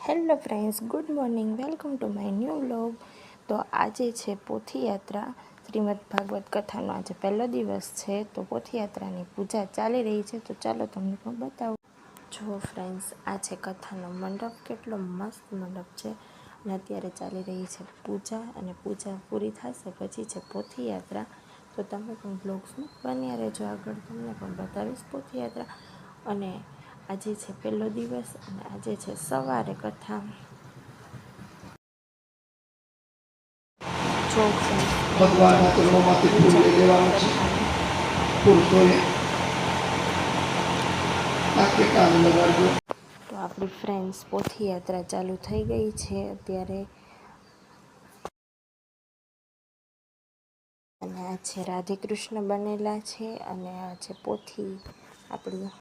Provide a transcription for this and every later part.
Hello friends, good morning. Welcome to my new vlog. તો આજે છે પોથીયાત્રા. શ્રીમદ ભાગવત કથાનો આજે પહેલો દિવસ છે. તો પોથીયાત્રાની પૂજા ચાલી રહી છે. તો ચાલો તમને પણ બતાવું. જો ફ્રેન્ડ્સ, આ છે કથાનો મંડપ. કેટલો મસ્ત મંડપ છે. અને અત્યારે ચાલી રહી છે પૂજા, અને પૂજા પૂરી થશે પછી છે પોથીયાત્રા. તો તમે પણ બ્લોગ્સમાં બન્યા રહેજો. આગળ તમને પણ બતાવીશ પોથીયાત્રા. અને આજે છે પહેલો દિવસ, અને આજે છે સવારે કથા. જો ભગવાનના ચરણોમાંથી ફૂલ લઈ લેવાનું છે. પુરુષોએ નાકે કાન લગાડજો. તો આપણી ફ્રેન્ડ્સ પોથીયાત્રા ચાલુ થઈ ગઈ છે અત્યારે. અને આ છે રાધે કૃષ્ણ બનેલા છે, અને આ છે પોથી આપણી.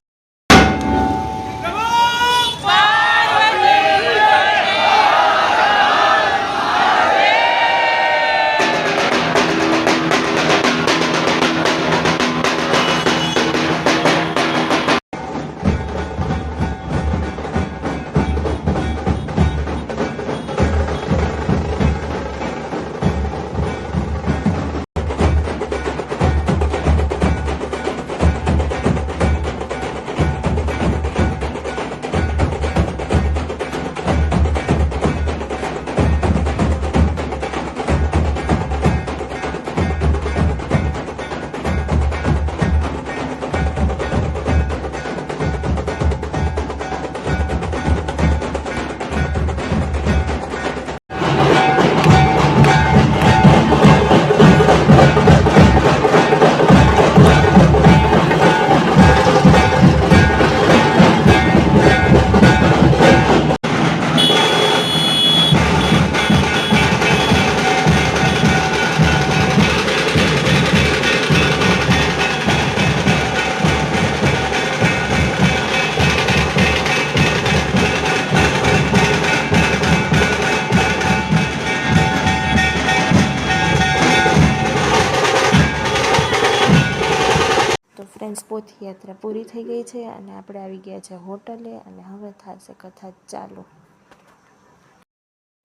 તો ફ્રેન્ડ્સ, પોથીયાત્રા પૂરી થઈ ગઈ છે, અને આપણે આવી ગયા છે હોટલે, અને હવે થશે કથા ચાલુ.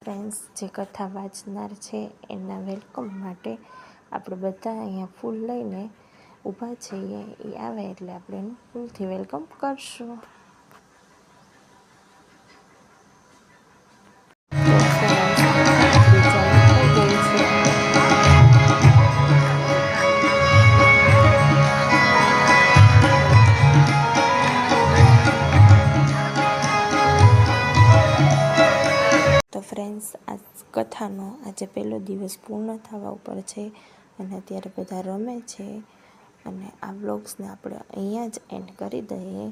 ફ્રેન્ડ્સ, જે કથા વાંચનાર છે એના વેલકમ માટે આપણે બધા અહીંયા ફૂલ લઈને ઊભા છીએ. એ આવે એટલે આપણે એનું ફૂલથી વેલકમ કરશું. તો ફ્રેન્ડ્સ, આ કથાનો આજે પહેલો દિવસ પૂર્ણ થવા ઉપર છે, અને અત્યારે બધા રમે છે. અને આ વ્લોગ્સને આપણે અહીંયા જ એન્ડ કરી દઈએ.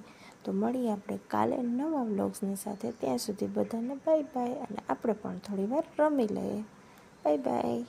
તો મળીએ આપણે કાલે નવા વ્લોગ્સની સાથે. ત્યાં સુધી બધાને બાય બાય. અને આપણે પણ થોડી વાર રમી લઈએ. Bye bye.